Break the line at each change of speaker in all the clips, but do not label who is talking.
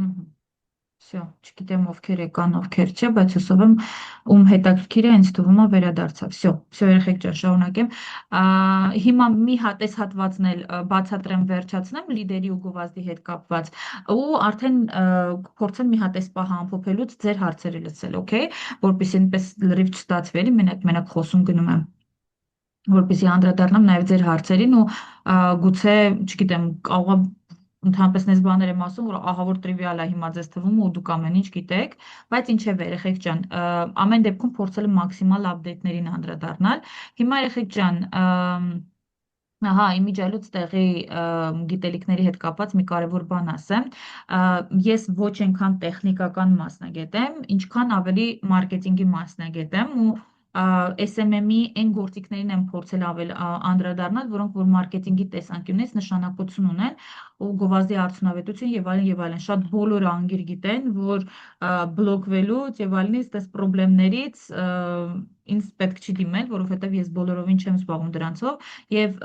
Մհմ, Всё, չգիտեմ ովքեր եկան, ովքեր չէ, բայց հուսով եմ ում հետաքրքիր է, ինձ թվում է վերադարձավ։ Всё, երեխեք ջան, շարունակեմ։ Հիմա մի հատ այս հատվածն էլ բացատրեմ, վերջացնեմ լիդերի ու գովազդի հետ կապված ու արդեն փորձեմ մի հատ այս պահը ամփոփելուց ձեր հարցերը լսել, օքեյ, որպեսզի այնպես լրիվ չստացվի, էլի մենակ խոսում գնում եմ, որպեսզի անդրադառնամ նաև ձեր հարցերին ու գուցե, չգիտեմ, կարող է ընդհանրապես նես բաներ եմ ասում, որ ահավոր տրիվիալ է հիմա ձեզ թվում ու դուք ամեն ինչ գիտեք, բայց ինչև է, երեխեք ջան, ամեն դեպքում փորձել եմ մաքսիմալ ապդեյթներին անդրադառնալ։ Հիմա երեխեք ջան, ահա, իմիջիալուց տեղի գիտելիքների հետ կապված մի կարևոր բան ասեմ։ Ես ոչ այնքան տեխնիկական մասնագետ եմ, ինչքան ավելի մարքեթինգի մասնագետ եմ ու SMM-ի այն գործիքներին եմ փորձել անդրադառնալ, որոնք որ մարքեթինգի տեսանկյունից նշանակություն ունեն ու գովազդի արդյունավետություն եւ այլն եւ այլն։ Շատ բոլորը անգիր գիտեն, որ բլոկվելուց եւ այլնից դες խնդիրներից ինձ պետք չի դիմել, որովհետեւ ես բոլորովին չեմ զբաղվում դրանցով եւ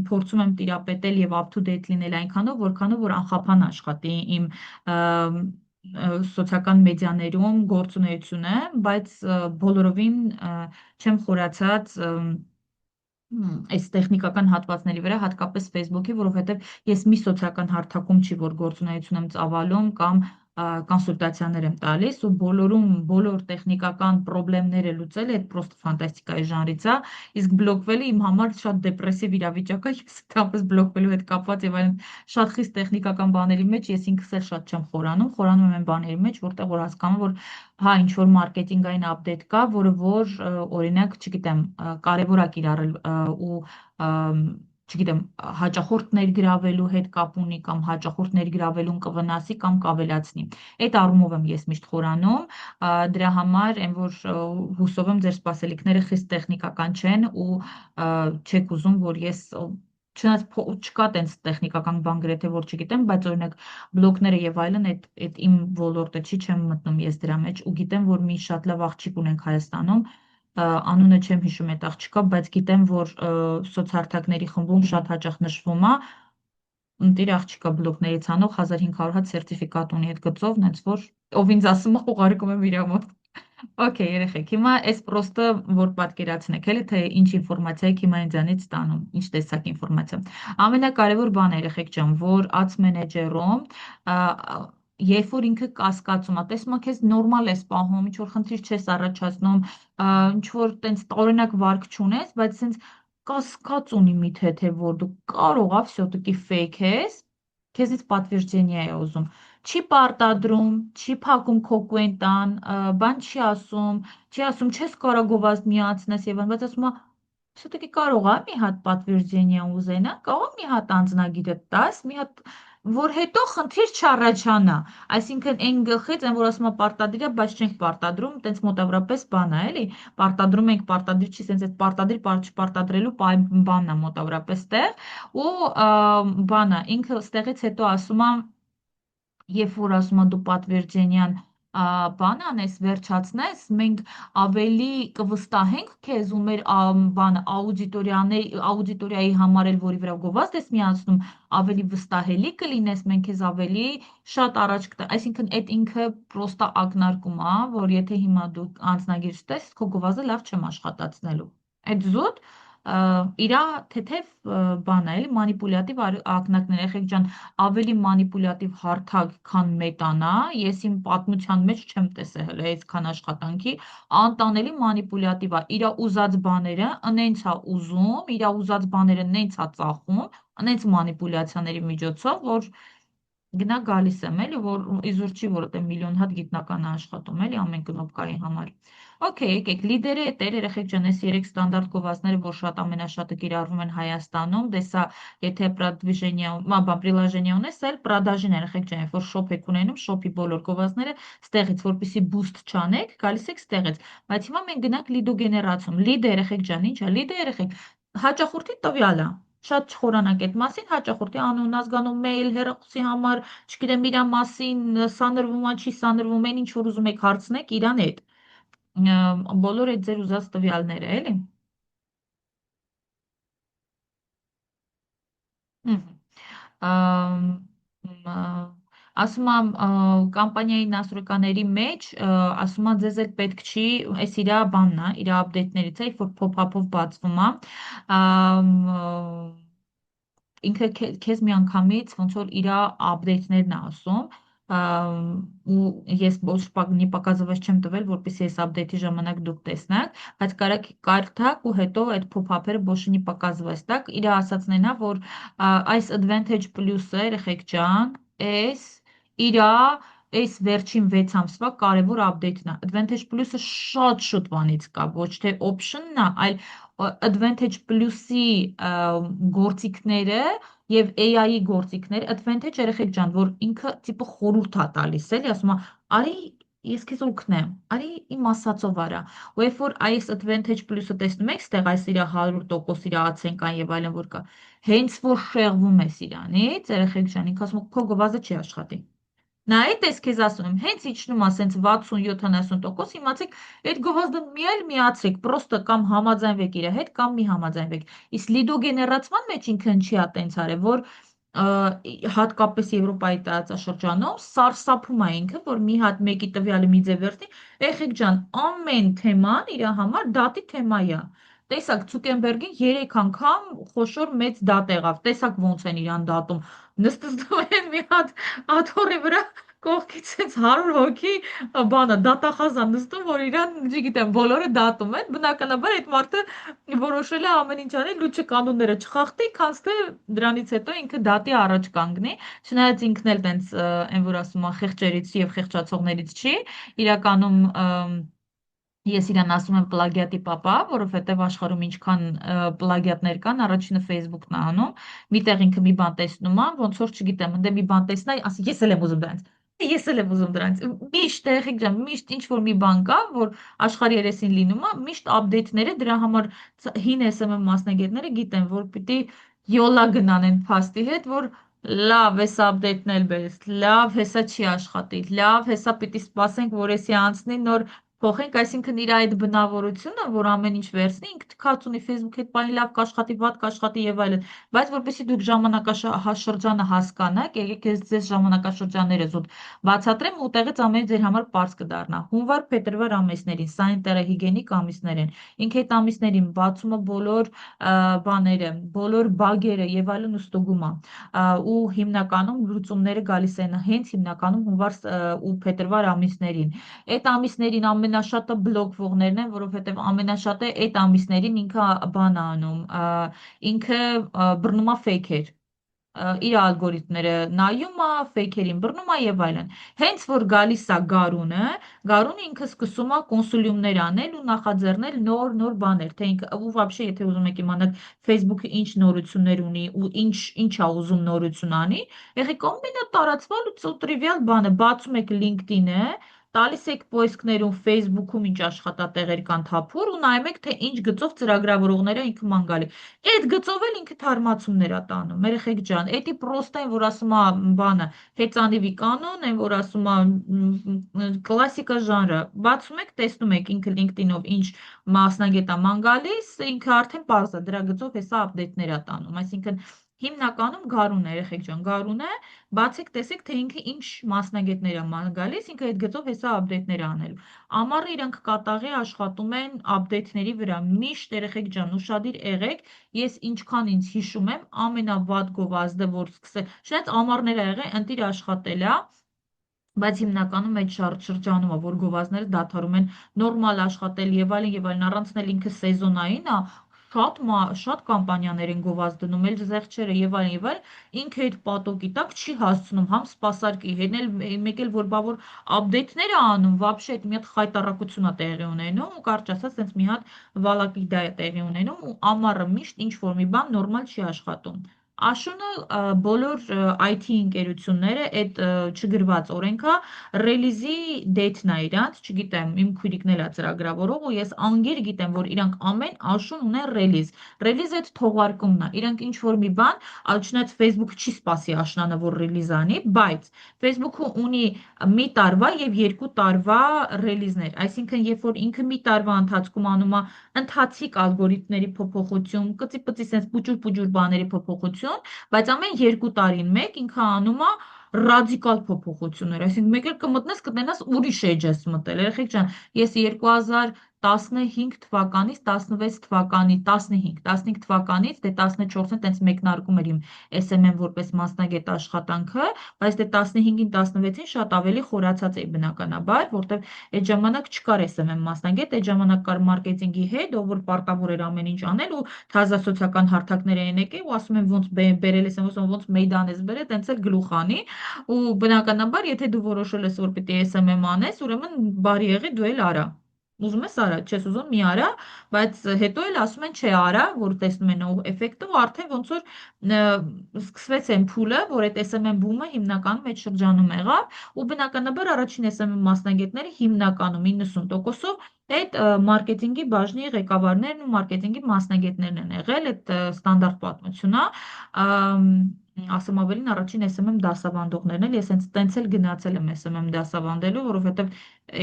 փորձում եմ տիրապետել եւ up to date լինել այնքանով, որքանով որ անխափան աշխատի իմ սոցիալական մեդիաներում գործունեությունը, բայց բոլորովին չեմ խորացած այս տեխնիկական հատվածների վրա, հատկապես Facebook-ի, որովհետև ես մի սոցիալական հարթակում չի, որ գործունեություն եմ ծավալում կամ կոնսուլտացիաներ եմ տալիս ու բոլորում բոլոր տեխնիկական խնդիրները լուծել այդ պրոստը ֆանտաստիկայի ժանրից է, իսկ բլոկվելը իմ համար շատ դեպրեսիվ իրավիճակ է, ես դրանից բլոկվելու հետ կապված եւ այլն շատ խիստ տեխնիկական բաների մեջ ես ինքս էլ շատ չեմ խորանում եմ այն բաների մեջ, որտեղ որ հասկանում որ հա ինչ որ մարքեթինգային ապդեյթ կա, որը որ օրինակ, չգիտեմ, կարևոր է կիրառել ու չգիտեմ, հաճախորդ ներգրավելու հետ կապ ունի կամ հաճախորդ ներգրավելուն կվնասի կամ կավելացնի։ Այդ առումով եմ ես միշտ խորանում, դրա համար այն որ հուսով եմ ձեր սպասելիքները խիստ տեխնիկական չեն ու չեք ուզում, որ ես չնայած չկա տենց տեխնիկական բան գրեթե որ չգիտեմ, բայց օրինակ բլոգները եւ այլն այդ իմ ոլորտը չի, չեմ մտնում ես դրա մեջ ու գիտեմ, որ մի շատ լավ աղջիկ ունենք Հայաստանում, անունը չեմ հիշում այդ աղջկա, բայց գիտեմ, որ սոցհարթակների խմբում շատ հաճախ նշվում է, ընտիր աղջիկա բլոգներից անող 1500 հատ սերտիֆիկատ ունի այդ գծով, նենց որ ով ինձ ասում է, ուղարկում եմ իր մոտ։ Okay, երեխեք, հիմա այս պրոստը որ պատկերացնեք, էլի թե ինչ ինֆորմացիա եք հիմա ինձանից ստանում, ինչ տեսակ ինֆորմացիա։ Ամենակարևոր բանը երեխեք ջան, որ Ads Manager-ում երբ որ ինքը կասկածում է, տեսնում է քեզ նորմալ ես պահում, ինչ որ խնդիր չես առաջացնում, ինչ որ տենց տարօրինակ վարք չունես, բայց սենց կասկած ունի մի թե որ դու կարող ես все-таки fake ես, քեզից պատվիրջենիա է ուզում չի պարտադրում, չի փակում քո կուենտան, բան չի ասում, չես կարող գովազդ միացնես եւ այն, բայց ասում է, все-таки կարող է մի հատ պատվիրջենիա ուզենա, կարող մի հատ անձնագիրը տաս, մի հատ որ հետո խնդիր չառաջանա, այսինքն այն գլխից, այն որ ասում է պարտադիր է, բայց չենք պարտադրում, տենց մոտավորապես բան է, էլի, պարտադրում ենք, պարտադիր չի, սենց այդ պարտադիր, չպարտադրելու բանն է մոտավորապես տեղ, ու բանը, ինքը ստեղից հետո ասում է, երբ որ ասում եմ դու պատվերջենյան բան անես, վերջացնես, մենք ավելի կվստահենք քեզ ու մեր բանը աուդիտորիայի համար էլ որի վրա գովազդ ես միացնում, ավելի վստահելի կլինես, մենք քեզ ավելի շատ առաջ կտա, այսինքն այդ ինքը պրոստա ակնարկում է, որ եթե հիմա դու անձնագիր չտես, քո գովազդը լավ չեմ աշխատացնելու։ Այդ զուտ իրա թեթև բան է, էլի մանիպուլյատիվ ակնարկներ, եղեք ջան, ավելի մանիպուլյատիվ հարթակ, քան մետանա, ես իմ պատմության մեջ չեմ տեսել հələ այսքան աշխատանքի, անտանելի մանիպուլյատիվ է, իրա ուզած բաները նենց է ուզում, իրա ուզած բաները նենց է ծախում, նենց մանիպուլյացիաների միջոցով, որ գնա գալիս եմ, էլի, որ իզուր չի, որ այդե միլիոն հատ գիտնական է աշխատում, էլի, ամեն կնոպկայի համար։ Okay, եկեք, լիդերը էտեր, երեխեք ջան, այս 3 ստանդարտ գովազդները, որ շատ ամենաշատը կիրառվում են Հայաստանում, դեսա, եթե պրոդվիժենիա, բան, պրիլաժենիա ունես, էլ պրոդաժին երեխեք ջան, երբ որ շոփ եք ունենում, շոփի բոլոր գովազդները ստեղից, որպեսի բուստ չանեք, գալիս եք ստեղից։ Բայց հիմա մենք գնանք լիդո գեներացում։ Լիդը երեխեք ջան, ի՞նչ է, լիդը երեխեք, հաճախորդի տվյալ է։ Շատ չխորանանք այդ մասին, հաճախորդի անուն, ազգանուն, մեյլ, հեռախոսի համար, չգիտեմ իրա մասին, սա նրվում է, չի սա նրվում, այն ինչ որ ուզում եք հարցնեք իրան հետ։ Բոլոր այդ ձեր ուզած տվյալները, էլի։ Մհմ։ Ամ, ասում եմ կամպանիայի настройկաների մեջ ասում եմ ձեզ էլ պետք չի այս իրա բանն է իրա ապդեյթներից է որ փոփ-ափով բացվում է ամ, ինքը քեզ միանգամից ոնց որ իր ապդեյթներն է ասում ու ես ոչ մի показывать չեմ տվել որպեսզի այս ապդեյթի ժամանակ դուք տեսնեք բայց կարդաք ու հետո այդ փոփ-ափերը больше не показывать так իր ասածն է որ այս advantage plus-ը երեխեք ջան իր այս վերջին 6 ամսվա կարևոր ապդեյթն է advantage plus-ը շատ շուտ բանից կա ոչ թե option-ն է այլ Advantage Plus-ի գործիքները եւ AI-ի գործիքները Advantage երեխեք ջան, որ ինքը տիպը խորհուրդ է տալիս, էլի, ասում է, արի ես քեզ օգնեմ, արի իմ ասածով արա։ Ու երբ որ այս Advantage Plus-ը տեսնում եք, ստեղ այս իր 100% իր ացենկան եւ այլն որ կա, հենց որ շեղվում ես իրանից, երեխեք ջան, ինքը ասում է քո գովազդը չի աշխատի։ Նայեք, ես քեզ ասում եմ, հենց իջնում է սենց 60-70%, իմացեք, այդ գովազդը մի այլ միացրեք, պրոստը կամ համաձայնվեք իր հետ, կամ մի համաձայնվեք։ Իսկ լիդո գեներացման մեջ ինքը ինչի է տենց արել, որ հատկապես Եվրոպայի տարածաշրջանում սարսափում է ինքը, որ մի հատ մեկի տվյալը մի ձև վերցնի, եղեք ջան, ամեն թեման իր համար դատի թեմա է։ Տեսակ Ցուկենբերգին 3 անգամ խոշոր մեծ դատ եղավ։ Տեսակ ոնց են իրան դատում։ Նստում են մի հատ աթոռի վրա կողքից էս 100 հոգի բանը դատախազան նստում, որ իրան, չգիտեմ, բոլորը դատում են։ Բնականաբար այդ մարդը որոշել է ամեն ինչ անել, լուչը կանոնները չխախտի, քանց թե դրանից հետո ինքը դատի առաջ կանգնի։ Չնայած ինքն էլ տենց այն որ ասում են խեղճերից եւ խեղճացողներից չի, իրականում Ես իրան ասում եմ պլագիատի պապա, որովհետև աշխարհում ինչքան պլագիատներ կան, առաջինը Facebook-ն է անում, միտեղ ինքը մի բան տեսնում է, ոնց որ չգիտեմ, ընդ մի բան տեսնա, ասի ես էլ եմ ուզում դրանից։ Ես էլ եմ ուզում դրանից։ Միշտ եղեք ջան, միշտ ինչ որ մի բան կա, որ աշխարհի երեսին լինում է, միշտ ապդեյթները դրա համար հին SMM մասնագետները գիտեն, որ պիտի յոլա գնան այն փաստի հետ, որ լավ, հեսա ապդեյթն էլ բերես, լավ, հեսա չի աշխատի, լավ, հեսա պիտի սպասենք, որ էսի անցնի նոր փոխենք, այսինքն իր այդ բնավորությունը, որ ամեն ինչ վերցնի, ինքը թքած ունի Facebook-ի հետ բանի լավ կաշխատի, վատ կաշխատի եւ այլն, բայց որպեսզի դուք ժամանակաշրջանը հասկանաք, եկեք ես ձեզ ժամանակաշրջանները զուտ բացատրեմ ու տեղից ամեն ինչ ձեր համար པարզ կդառնա։ Հունվար, փետրվար ամիսներին, սանիտարահիգիենիկ ամիսներ են։ Ինքը այդ ամիսներին բացումը բոլոր բաները, բոլոր բագերը եւ այլն ստուգում է ու հիմնականում լուծումները գալիս են հենց հիմնականում հունվար ու փետրվար ամիսներին։ Այդ ամիսներին ամենաշատը բլոկվողներն են, որովհետև ամենաշատը այդ ամիսներին ինքը բան է անում, ինքը բռնում է ֆեյքեր իր ալգորիթմները նայում է, ֆեյքերին բռնում է եւ այլն։ Հենց որ գալիս է գարունը ինքը սկսում է կոնսուլյումներ անել ու նախաձեռնել նոր բաներ, թե ինքը ու вообще եթե ուզում եք իմանալ Facebook-ը ինչ նորություններ ունի ու ինչ է ուզում նորություն անի, եղեք ամենատարածված ու տրիվիալ բանը, բացում եք LinkedIn-ը, տալիս եք պոյսկներում Facebook-ում ինչ աշխատատեղեր կան թափուր ու նայում եք թե ինչ գծով ծրագրավորողները ինքը ման գալի։ Այդ գծով էլ ինքը թարմացումներ է տանում։ Երեխեք ջան, էդի պրոստը են, որ ասում է բանը, հեծանիվի կանոն, են, որ ասում է կլասիկա ժանրը։ Բացում եք, տեսնում եք ինքը LinkedIn-ով ինչ մասնագետ է ման գալիս, ինքը արդեն պարզ է, դրա գծով հեսա ապդեյթներ է տանում։ Այսինքն հիմնականում գարուն է, երեխեք ջան, գարուն է, բացեք, տեսեք, թե ինքը ինչ մասնագետներ է ման գալիս, ինքը այդ գծով հեսա ապդեյթներ է անելու։ Ամառը իրանք կատաղի աշխատում են ապդեյթների վրա։ Միշտ երեխեք ջան, ուշադիր եղեք, ես ինչքան ինձ հիշում եմ, ամենավատ գովազդը, որ սկսել, չնայած ամառներ ա եղել, ընտիր աշխատել է, բայց հիմնականում այդ շրջանում է, որ գովազդները դադարում են նորմալ աշխատել եւ այլն, առանցնել ինքը սեզոնային է, շատ կամպանիաներ են գովազդ դնում, էլ զեղչերը եւ այլն, ինքը այդ պատոկի տակ չի հասցնում, համ սպասարկի, հեն էլ մեկ էլ որ բա որ ապդեյթներ է անում, вообще այդ մի հատ խայտարակություն է տեղի ունենում ու կարճ ասած, sense մի հատ վալակիդա է տեղի ունենում ու ամառը միշտ ինչ որ մի բան նորմալ չի աշխատում։ Աշունը բոլոր IT ընկերությունները այդ չգրված օրենքա ռելիզի դեյթն է իրանց, չգիտեմ, իմ քույրիկն էլ է ծրագրավորող ու ես անգիր գիտեմ, որ իրանք ամեն աշուն ունեն ռելիզ։ Ռելիզը այդ թողարկումն է։ Իրանք ինչ որ մի բան, չնայած Facebook-ը չի սպասի աշնանը, որ ռելիզ անի, բայց Facebook-ը ունի մի տարվա եւ 2 տարվա ռելիզներ, այսինքն երբ որ ինքը մի տարվա ընթացքում անում է ընթացիկ ալգորիթմների փոփոխություն, կծի-պծի sense պուճուր բաների փոփոխություն, բայց ամեն 2 տարին մեկ ինքը անում է ռադիկալ փոփոխություններ, այսինքն մեկ էլ կմտնես կտենաս ուրիշ էջ ես մտել։ Երեխեք ջան, ես 2015 թվականից 16 թվականի 15 թվականից դե 14-ին տենց մեկնարկում էր իմ SMM որպես մասնագետ աշխատանքը, բայց դե 15-ին 16-ին շատ ավելի խորացած էի բնականաբար, որտեվ այդ ժամանակ չկար SMM մասնագետ, այդ ժամանակ կար մարքեթինգի հետ, ով որ պարտավոր էր ամեն ինչ անել ու թազասոցիալական հարթակներ էին եկել ու ասում են ոնց բերել ես ոնց մեյդան ես բերել, տենց էլ գլուխ անի ու բնականաբար եթե դու որոշել ես որ պիտի SMM անես, ուրեմն բարի եղի դու էլ արա։ Ուզում ես արա, չես ուզում մի արա, բայց հետո էլ ասում են չէ արա, որ տեսնում են էֆեկտը ու արդեն ոնց որ սկսվեց այն փուլը, որ այդ SMM բումը հիմնականում այդ շրջանում եղավ ու բնականաբար առաջին SMM մասնագետները հիմնականում 90%-ով այդ մարքեթինգի բաժնի ղեկավարներն ու մարքեթինգի մասնագետներն են եղել, այդ ստանդարտ պատմությունն է, ասեմ ավելին առաջին SMM դասավանդողներն էլ, ես հենց տենց էլ գնացել եմ SMM դասավանդելու, որովհետև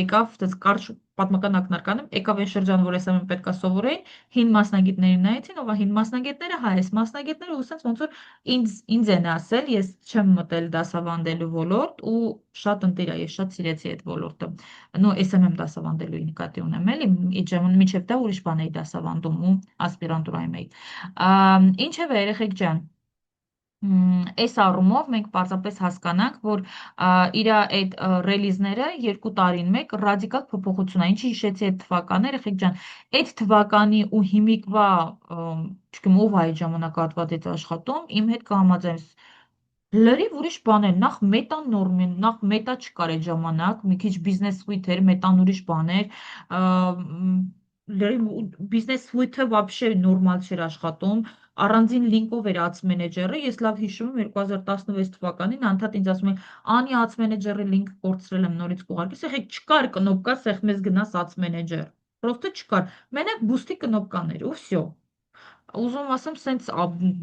եկավ, դες կարճ պատմական ակնարկանում, եկավ այն շրջան, որ SMM պետքա սովորեին, հին մասնագետներին նայեցին, ով է հին մասնագետները, հայ այս մասնագետները ու ասենց ոնց որ ինձ են ասել, ես չեմ մտել դասավանդելու ոլորտ ու շատ ընտիր է, ես շատ սիրեցի այդ ոլորտը։ Նո SMM դասավանդելու նկատի ունեմ էլի, այդ ժամանակ միջև դա ուրիշ բան էի դասավանդում ու ասպիրանտուրայում էի։ Ինչևէ, երեխեք ջան, այս առումով մենք պարզապես հասկանանք, որ իր այդ ռելիզները 2 տարին մեկ ռադիկալ փոփոխություն է։ Ինչի հիշեցի այդ թվականները, եղեք ջան, այդ թվականի ու հիմիկվա, չգիտեմ ով է այդ ժամանակահատվածից աշխատում, իմ հետ կհամաձայնես լրիվ ուրիշ բան է, նախ մետան նորմին, նախ մետա չկար այդ ժամանակ, մի քիչ բիզնես սուիթ էր, մետան ուրիշ բան էր, լրիվ բիզնես սուիթը вообще նորմալ չէր աշխատում, առանձին լինկով էր ads մենեջերը, ես լավ հիշում եմ 2016 թվականին անդադ ինձ ասում են, անի ads մենեջերի լինք կորցրել եմ նորից կուղարկես, եղեք չկար կնոպկա, սեղ մեզ գնաս ads մենեջեր, պրոստը չկար, մենակ բուստի կնոպկաներ ու վсё։ Ուզում ասեմ, սենց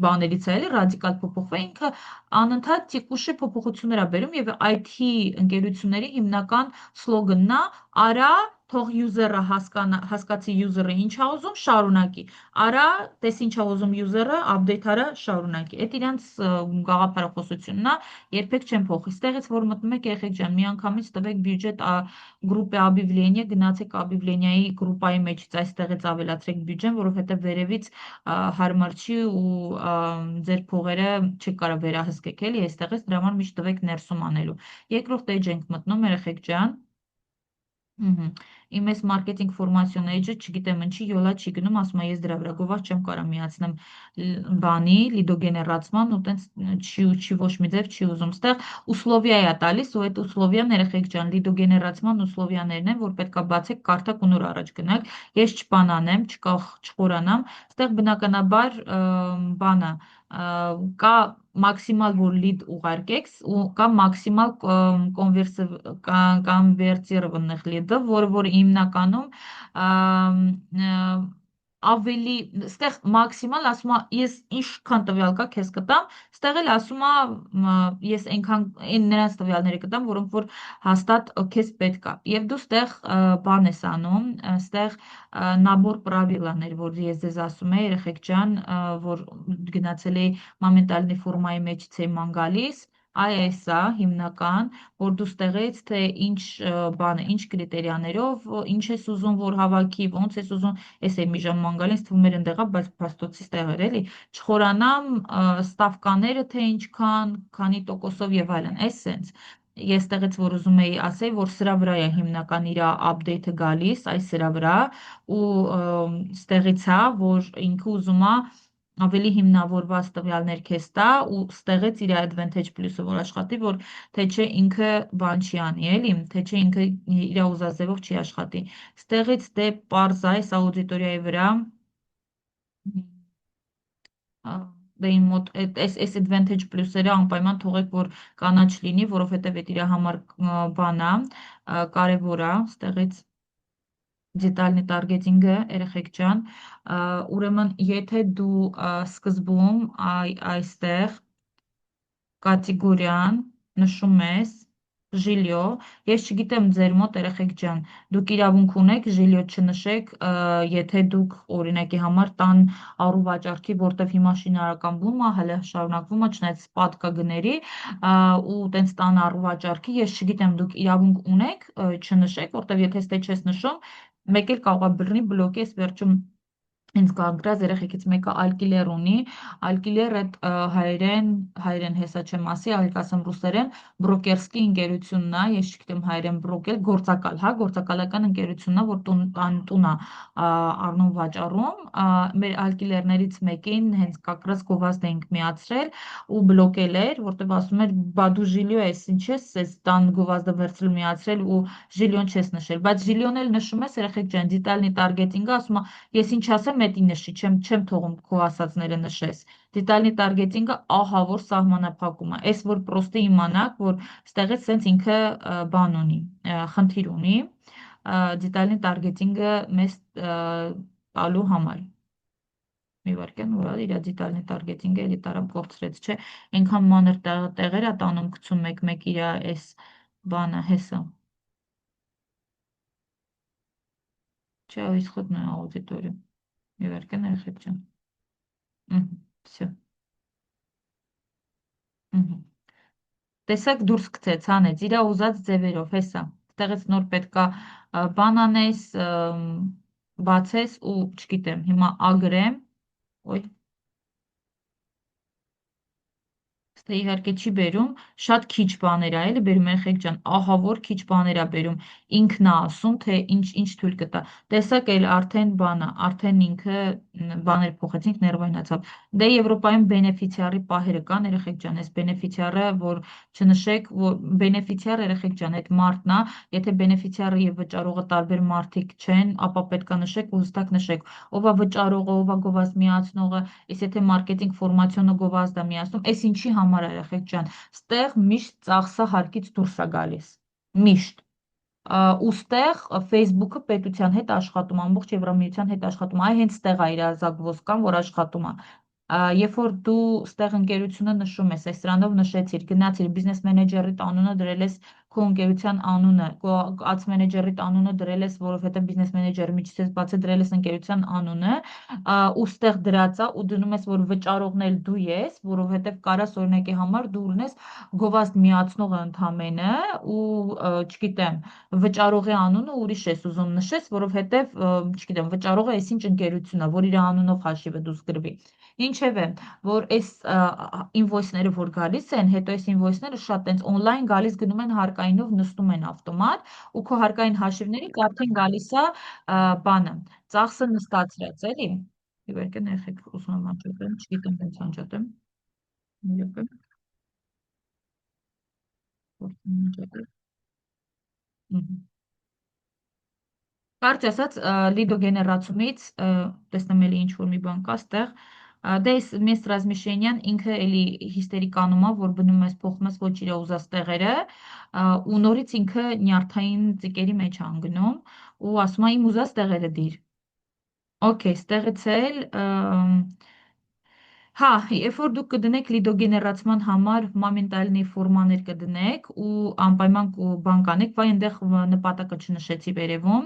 բաներից է էլի ռադիկալ փոփոխվե ինքը անընդհատ տիկուշի փոփոխություններ է բերում եւ IT ընկերությունների հիմնական սլոգանն է արա թող յուզերը հասկացի յուզերը ինչ ա ուզում շարունակի արա տես ինչ ա ուզում յուզերը update արա շարունակի այդ իրանց գաղափարախոսությունն է երբեք չեն փոխի ստեղից որ մտնում եք եղեք ջան միանգամից տվեք բյուջետ գրուպե объявление գնացեք объявление-ի գրուպայի մեջից այստեղից ավելացրեք բյուջեն որովհետեւ վերևից հարմար չի ու ձեր փողերը չեք կարող վերահսկեք էլի այստեղից դրա համար միշտ տվեք ներսում անելու երկրորդ էջ ենք մտնում երեխեք ջան Ահա։ Իմ այս մարքեթինգ ֆորմացիոն էջը, չգիտեմ ինչի յոլա չի գնում, ասում է ես դրա վրա գովազդ չեմ կարող միացնեմ բանի, լիդոգեներացման ու տենց չի ոչ մի ձև չի ուզում։ Ստեղ условия է տալիս ու այդ условия-ն երեխեք ջան, լիդոգեներացման условия-ներն են, որ պետքա բացեք կարդակ ու նոր առաջ գնաք։ Ես չբանանեմ, չխորանամ։ Ստեղ բնականաբար բանը կա մաքսիմալ որ լիդ ուղարկեք ու կա մաքսիմալ կոնվերսիռованных լիդը, որը որ հիմնականում ավելի ստեղ մաքսիմալ ասում է ես ինչքան տվյալ կա քեզ կտամ, ստեղ էլ ասում է ես այնքան այն նրանց տվյալները կտամ, որոնք որ հաստատ քեզ պետք է։ Եվ դու ստեղ բան ես անում, ստեղ նաբոր պրավիլաներ, որ ես ձեզ ասում եմ, երեխեք ջան, որ գնացել էի մոմենտալնի ֆորմայի մեջից էի ման գալիս, այս է հիմնական, որ դու ստեղից թե ինչ բանը, ինչ կրիտերիաներով, ինչ ես ուզում որ հավաքի, ոնց ես ուզում, ես էի մի ժամ ման գալիս, թվում էր ընդեղա, բայց փաստոցի ստեղ էր էլի, չխորանամ ստավկաները թե ինչքան, քանի տոկոսով եւ այլն, էսենց Ես տեղից որ ուզում էի ասեի, որ սրա վրա է հիմնական իր update-ը գալիս, այս սրա վրա ու ստեղից է, որ ինքը ուզում է ավելի հիմնավորված տվյալներ քեզ տա ու ստեղից իր advantage plus-ը որ աշխատի, որ թե չէ ինքը բան չի անի, էլի, թե չէ ինքը իր ուզածևով չի աշխատի։ Ստեղից դե parz այս աուդիտորիայի վրա ա, դե իմ մոտ այս advantage plus-երը անպայման թողեք, որ կանաչ լինի, որովհետև այդ իր համար բան է, կարևոր է, ստեղից դետալնի տարգետինգը, երեխեք ջան, ուրեմն եթե դու սկզբում այստեղ կատեգորիան նշում ես Ժիլիո, ես չգիտեմ ձեր մոտ երեխեք ջան, դուք իրավունք ունեք ժիլիո չնշեք, եթե դուք օրինակի համար տան առու վաճառքի, որտեվ հիմա շինարարական բումը հələ շարունակվում է, չնայած պատկա գների, ու տենց տան առու վաճառքի, ես չգիտեմ դուք իրավունք ունեք չնշեք, որտեվ եթե ստե չես նշում, մեկ էլ կարող է բռնի բլոկի, ես վերջում ինձ կանգրած երեխեքից մեկը ալկիլեր ունի, ալկիլեր այդ հայերեն հեսա չեմ ասի, այլ կասեմ ռուսերեն, բրոկերսկի ընկերությունն է, ես չգիտեմ հայերեն բրոկեր, գործակալ, հա, գործակալական ընկերությունն է, որ տուն է առնում վաճառում, մեր ալկիլերներից մեկին հենց կակրած գովազդ էինք միացրել ու բլոկել էր, որտեվ ասում էր, բա դու ժիլիո ես, ինչ ես, ես տան գովազդը վերցրել միացրել ու ժիլիոն չես նշել, բայց ժիլիոն էլ նշում ես երեխեք ջան, դիտալնի տարգետինգը ասում է ես ինչ ասեմ, էդի նշի, չեմ թողում քո ասածները նշես։ Դիտալնի տարգետինգը ահա որ սահմանափակում է։ Էս որ պրոստը իմանաք, որ ստեղից սենց ինքը բան ունի, խնդիր ունի, դիտալնի տարգետինգը մեզ տալու համար։ Մի վարքյան ուրա իր դիտալնի տարգետինգը էլի տարավ կորցրեց, չէ, այնքան մանր տեղեր է տանում գցում մեկ-մեկ իր էս բանը հեսը։ Չա, исходную аудиторию։ Մի վարքյան երեխեք ջան։ Всё։ Տեսակ դուրս գցեց, հանեց, իրա ուզած ձևերով, հեսա։ Ստեղից նոր պետքա բան անես, բացես ու չգիտեմ, հիմա ագրեմ, ոյ, Ստե իհարկե չի բերում, շատ քիչ բաներ ա էլի բերում երեխեք ջան, ահա որ քիչ բաներ ա բերում, ինքն ա ասում, թե ինչ թույլ կտա։ Տեսակ էլ արդեն բանը, արդեն ինքը բաներ փոխեցինք, ներվայնացավ։ Դե Եվրոպայում բենեֆիցիարի պահերը կան, երեխեք ջան, այս բենեֆիցիարը, որ չնշեք, որ բենեֆիցիար երեխեք ջան, այդ մարդն ա, եթե բենեֆիցիարը եւ վճարողը տարբեր մարդիկ չեն, ապա պետքա նշեք ու հստակ նշեք, ով ա վճարողը, ով ա գովազդ միացնողը, իսկ եթե մարքեթինգ ֆորմացիոնը գովազդա միացնում, այս ինչի համար է երեխեք ջան, ստեղ միշտ ծախսը հարկից դուրս է գալիս, միշտ ուստեղ Facebook-ը պետության հետ աշխատում, ամբողջ Եվրամիության հետ աշխատում, այ հենց ստեղ է իր զագվոզկան, որ աշխատում է։ Երբ որ դու ստեղ ընկերությունը նշում ես, այս սրանով նշեցիր, գնացիր բիզնես մենեջերիդ անունը դրել ես քո ընկերության անունը, քո ads մենեջերիդ անունը դրել ես, որովհետև բիզնես մենեջերը միջից բացի դրել ես ընկերության անունը, ու ստեղ դրած է ու դնում ես, որ վճարողն էլ դու ես, որովհետև կարաս օրինակի համար դու ունես գովազդ միացնողը ընդամենը ու չգիտեմ, վճարողի անունը ուրիշ ես ուզում նշես, որովհետև չգիտեմ, վճարողը այսինչ ընկերություն է, որ իր անունով հաշիվը դուս գրվի։ Ինչևէ, որ այս ինվոյսները որ գալիս են, հետո այս ինվոյսները շատ տենց օնլայն գալիս գնում են հարկայինով նստում են ավտոմատ ու քո հարկային հաշիվների արդեն գալիս է բանը, ծախսը նստացրած, էլի։ Իվերքը ներխեք ուզում եմ անջատեմ, չգիտեմ ոնց անջատեմ։ Իվերքը փորձեմ անջատել։ Մհմ։ Կարճ ասած, լիդոգեներացումից տեսնեմ էլի ինչ որ մի բան կա ստեղ, դե մեծ ռազմիշենյան ինքը էլի հիստերիկանում է, որ բնում ես փոխում ես ոչ իր ուզած տեղերը, ու նորից ինքը նյարդային ծիկերի մեջ է անգնում ու ասում է իմ ուզած տեղերը դիր։ Okay, ստեղից էլ հա, երբ որ դուք կդնեք լիդոգեներացման համար մոմենտալնի ֆորմաներ կդնեք ու անպայման բան կանեք, վայ այնտեղ նպատակը չնշեցի վերևում,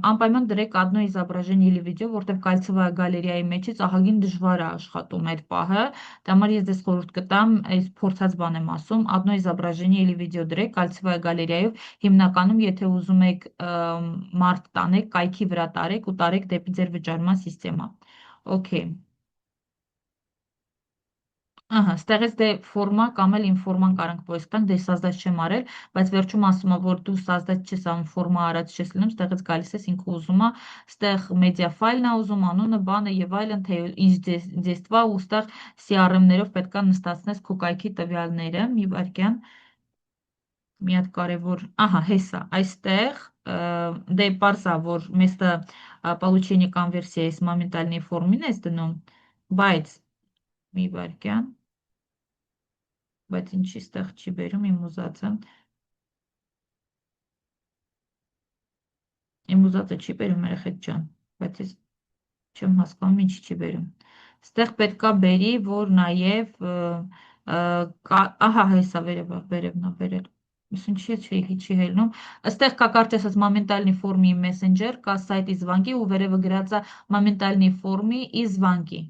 անպայման դրեք одно изображение или видео, որտեղ կայցվա գալերեայի մեջից ահագին դժվար է աշխատում այդ պահը, դա համար ես դες խորհուրդ կտամ, այս փորձած բան եմ ասում, одно изображение или видео դրեք կայցվա գալերեայով, հիմնականում եթե ուզում եք մարդ տանեք, կայքի վրա տարեք ու տարեք դեպի ձեր վճարման համակարգը։ Okay։ Ահա, ստեղից դե ֆորմա կամ էլ ինֆորման կարանք պոյսկ տանք, դե սազդած չեմ արել, բայց վերջում ասում է, որ դու սազդած չես անում, ֆորմա արած չես լինում, ստեղից գալիս ես ինքը ուզում է, ստեղ մեդիա ֆայլն է ուզում, անունը, բանը եւ այլն, թե ինչ դեստվա ու ստեղ CRM-ներով պետքա նստացնես քո կայքի տվյալները, մի վարքյան, մի հատ կարևոր, ահա, հեսա, այստեղ դե պարզա, որ մեստը получение конверсии из моментальной формին ես դնում, բայց մի վարքյան բայց ինչի ստեղ չի բերում իմ ուզածը չի բերում երեխեք ջան, բայց ես չեմ հասկանում ինչի չի բերում։ Ստեղ պետքա բերի, որ նաև ահա հեսա վերևն է բերել։ Ինչի՞ չի հելնում։ Այստեղ կա կարճ ասած մոմենտальный формի мессенջեր, կա սայտի զվանքի ու վերևը գրած է մոմենտальный формի ի զվանքի։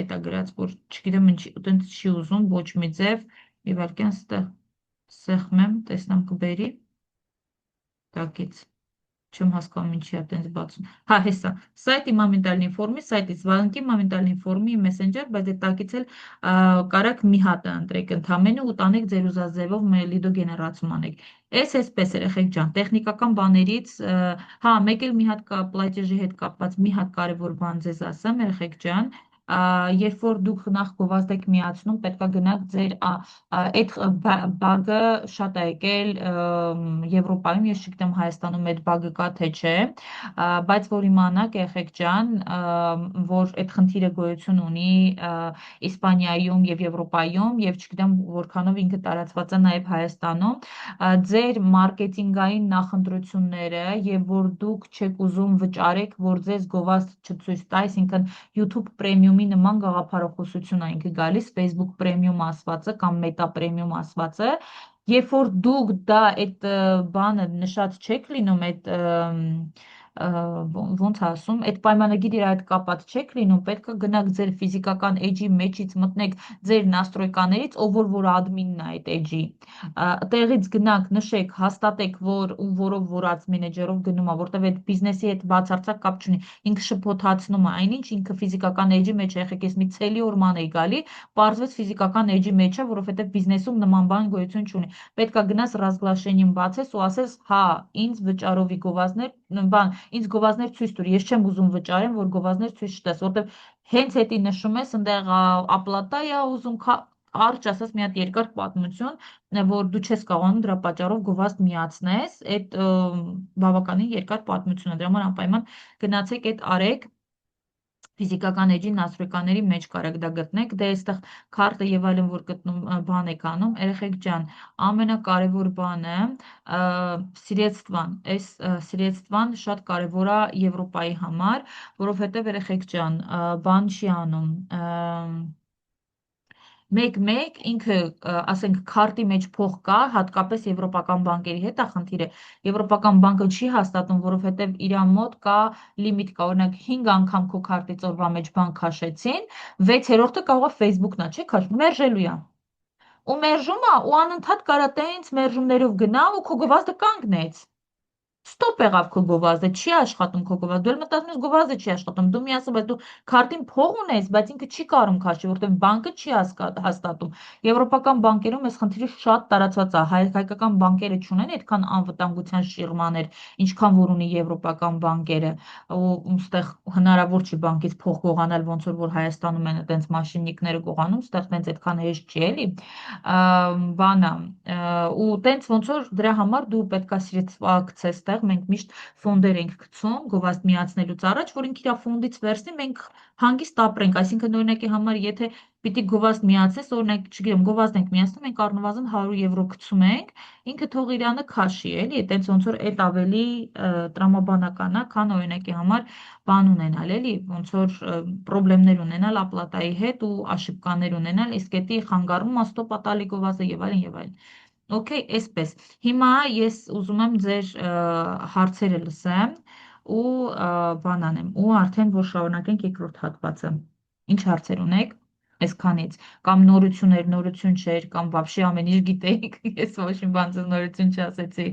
Էդ է գրած, որ չգիտեմ ինչի, այտենց չի ուզում ոչ մի ձև, իվարկյան ստեղ սեղմեմ, տեսնամ կբերի, տակից։ Չեմ հասկանում ինչի է տենց բացում։ Հա, հեսա։ Սայտի մոմենտальной формի, սայտի զվանքի մոմենտальной формի մեսենջեր, բայց այդ տակից էլ կարակ մի հատ ընտրեք ընդամենը ու տանեք ձեր ուզած ձևով լիդո գեներացում անեք։ Էսպես երեխեք ջան, տեխնիկական բաներից, հա, մեկ էլ մի հատ կա պլատեժի հետ կապված մի հատ կարևոր բան ձեզ ասեմ, երեխեք ջան, երբ որ դուք նախ գովազդ եք միացնում, պետքա գնաք ձեր այդ բագը շատ է եկել Եվրոպայում, ես չգիտեմ Հայաստանում այդ բագը կա թե չէ, բայց որ իմանաք եղեք ջան, որ այդ խնդիրը գոյություն ունի Իսպանիայում եւ Եվրոպայում եւ չգիտեմ որքանով ինքը տարածված է նաեւ Հայաստանում, ձեր մարքեթինգային նախընտրությունները եւ որ դուք չեք ուզում վճարեք, որ ձեզ գովազդ չցույց տա, այսինքն YouTube Premium-ի նման գաղափարախոսություն է ինքը գալիս, Facebook Premium ասվածը կամ Meta Premium ասվածը, երբ որ դուք դա այդ բանը նշած չեք լինում, այդ ոնց ասում, այդ պայմանագիրը այդ կապած չեք լինում, պետք է գնաք ձեր ֆիզիկական էջի մեջից մտնեք ձեր նաստրոյկաներից, ով որ ադմինն է այդ էջի, տեղից գնաք, նշեք, հաստատեք, որ ում որով որ ads մենեջերով գնում է, որտեվ այդ բիզնեսի հետ բացարձակ կապ չունի, ինքը շփոթացնում է, այնինչ ինքը ֆիզիկական էջի մեջ է, եղեք, ես մի ցելի օրման էի գալի, պարզվեց ֆիզիկական էջի մեջ է, որովհետև բիզնեսում նման բան գոյություն չունի։ Պետք է գնաս ռազգլաշենին բացես ու ասես, հա, ինձ վճարովի գովազներ, բան, ինձ գովազներ ցույց տուր, ես չեմ ուզում վճարեմ, որ գովազներ ցույց չտես, որտեվ հենց հետի նշում ես, ընդեղ ապլատա է ուզում, արջ ասած մի հատ երկար պատմություն, որ դու չես կարողանում դրա պատճառով գովազդ միացնես, այդ բավականին երկար պատմություն է, դրա համար անպայման գնացեք այդ արեք ֆիզիկական էջի նաստրոյկաների մեջ կարեք դա գտնեք, դե այստեղ քարտը եւ այլն որ գտնում բան եք անում, երեխեք ջան, ամենակարևոր բանը սիրեցտվան, այս սիրեցտվան շատ կարևոր է Եվրոպայի համար, որովհետեւ երեխեք ջան, բան չի անում, մեկ-մեկ ինքը, ասենք, քարտի մեջ փող կա, հատկապես եվրոպական բանկերի հետ է խնդիրը։ Եվրոպական բանկը չի հաստատում, որովհետև իր մոտ կա լիմիտ կա, օրինակ 5 անգամ քո քարտից օրվա մեջ բան քաշեցին, 6-րդը կարող է Facebook-ն է, չէ՞, քաշ, մերժելու է։ Ու մերժում է, ու անընդհատ կարա տենց մերժումներով գնա ու քո գովազդը կանգնեց։ Ստոպ եղավ քո գովազդը, չի աշխատում քո գովազդը, դու էլ մտածում ես գովազդը չի աշխատում, դու մի ասում, բայց դու քարտին փող ունես, բայց ինքը չի կարում քաշի, որովհետև բանկը չի հաստատում։ Եվրոպական բանկերում այս խնդիրը շատ տարածված է, հայկական բանկերը չունեն այդքան անվտանգության շիրմաներ, ինչքան որ ունի եվրոպական բանկերը, ու ստեղ հնարավոր չի բանկից փող գողանալ, ոնց որ Հայաստանում են այդպես մաշիննիկները գողանում, ստեղ տենց այդքան հեշտ չի էլի։ Բանա, ու տենց ոնց որ դրա համար դու պետքա սիրեցվա գցես տեղ, մենք միշտ ֆոնդեր ենք գցում գովազդ միացնելուց առաջ, որ ինքը իր ֆոնդից վերցնի, մենք հանգիստ ապրենք, այսինքն օրինակի համար, եթե պիտի գովազդ միացնես, օրինակ, չգիտեմ, գովազդ ենք միացնում, մենք առնվազն 100 եվրո գցում ենք, ինքը թող իրանը քաշի, էլի, այտենց ոնց որ այդ ավելի տրամաբանական է, քան օրինակի համար բան ունենալ, էլի, ոնց որ խնդիրներ ունենալ ապլատայի հետ ու աշիպկաներ ունենալ, իսկ էդի խանգարում աստոպ ատալի գովազդը եւ այլն եւ այլն։ Okay, այսպես։ Հիմա ես ուզում եմ ձեր հարցերը լսեմ ու բան անեմ, ու արդեն որ շարունակենք երկրորդ հատվածը։ Ինչ հարցեր ունեք այսքանից, կամ նորություն չէր, կամ вообще ամեն ինչ գիտեիք, ես ոչ մի բան ձեզ նորություն չասեցի։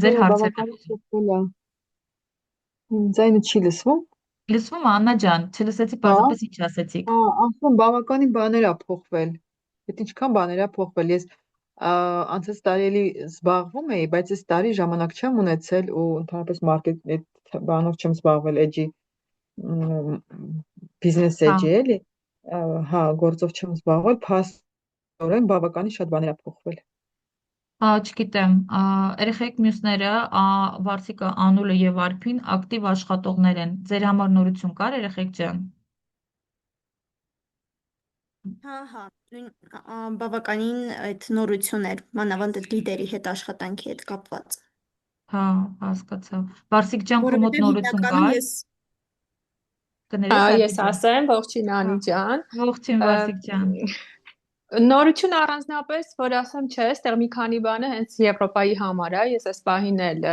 Ձեր հարցերն եմ
Բավականին
ուզում։
շփվել է։ Ձայնը չի լսվում։
Լսվում է, Աննա ջան, չլսեցի
Հա,
պարզապես ինչ ասեցիք։
ասում բավականին բաներ ա փոխվել։ Այդ ինչքան բաներ ա փոխվել։ Ես անցած տարի էլի զբաղվում էի, բայց այս տարի ժամանակ չեմ ունեցել ու ընդհանրապես մարքեթ այդ բանով չեմ զբաղվել, էջի բիզնես
Հա։
էջի էլի։ Հա, գործով չեմ զբաղվել, փաստորեն բավականին շատ բաներ ա փոխվել։
Չգիտեմ, երեխեք մյուսները, Վարսիկը, Անուլը եւ Արփին ակտիվ աշխատողներ են։ Ձեր համար նորություն կար, երեխեք ջան։
Հա, հա, բավականին այդ նորություն էր, մանավանդ այդ լիդերի հետ աշխատանքի հետ կապված։
Հա, հասկացա։ Վարսիկ ջան, քո մոտ
Որովհետև
նորություն
հիմնականում
կար։
ես
Կներես, Արփի
Ես
ջան։
ասեմ, ողջույն
Հա,
Անի ջան։
ողջույն
Ա,
Վարսիկ ջան։
Նորություն առանձնապես, որ ասեմ, չէ, այստեղ մի քանի բան է հենց Եվրոպայի համար է, ես այս պահին էլ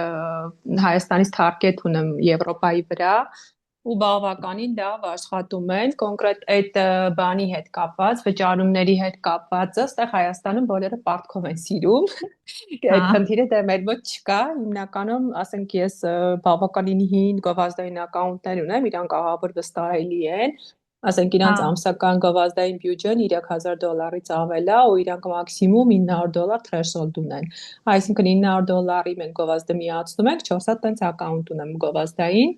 Հայաստանից թարգետ ունեմ Եվրոպայի վրա ու բավականին լավ աշխատում են, կոնկրետ այդ բանի հետ կապված, վճարումների հետ կապվածը, այստեղ Հայաստանում բոլորը պարտքով են սիրում, այդ խնդիրը դե մեր մոտ չկա, հիմնականում, ասենք ես բավականին հին գովազդային ակաունտներ ունեմ, իրանք ահավոր վստահելի են, ասենք իրանց ամսական գովազդային բյուջեն $3,000-ից ավել է ու իրանք մաքսիմում $900 threshold ունեն։ Այսինքն $900-ի մենք գովազդը միացնում ենք, 4 հատ տենց ակաունտ ունեմ գովազդային,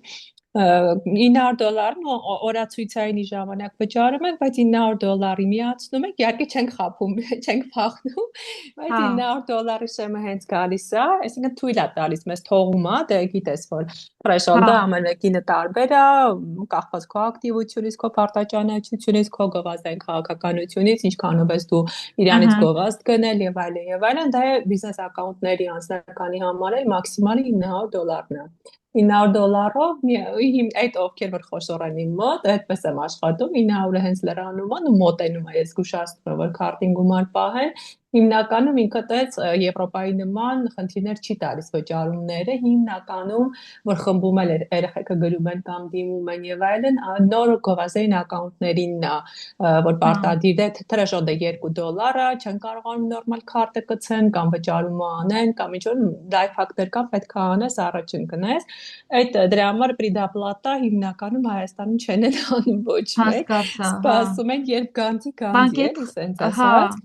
$900-ն օրացույցային ժամանակ վճարում ենք, բայց $900-ի միացնում ենք, իհարկե չենք խաբում, չենք փախնում, բայց $900-ի շեմը հենց գալիս է, այսինքն թույլ է տալիս մեզ թողում է, դե գիտես որ threshold-ը ամեն մեկինը տարբեր է, կախված քո ակտիվությունից, քո պարտաճանաչությունից, քո գովազդային քաղաքականությունից, ինչքանով ես դու իրանից գովազդ գնել եւ այլն, դա է բիզնես ակաունտների անձնականի համար էլ մաքսիմալը $900-ն է։ $900-ով այդ ովքեր որ խոշոր են իմ մոտ, այդպես եմ աշխատում, 900-ը հենց լրանում են ու մոտենում է, ես զգուշացնում եմ, որ քարտին գումար պահեն, հիմնականում ինքը տես Եվրոպայի նման խնդիրներ չի տալիս վճարումները, հիմնականում որ խմբում էլ երեխեքը գրում են կամ դիմում են եւ այլն, նոր գովազդային ակաունտներին որ պարտադիր է threshold-ը $2 է, չեն կարողանում նորմալ քարտը կցեն կամ վճարումը անեն կամ ինչ-որ life hack-ներ կան, պետք է անես, առաջին գնես, այդ դրա համար պրիդապլատա հիմնականում Հայաստանում չեն անում ոչ մեկ, սպասում են երբ գանձի էլի սենց ասած։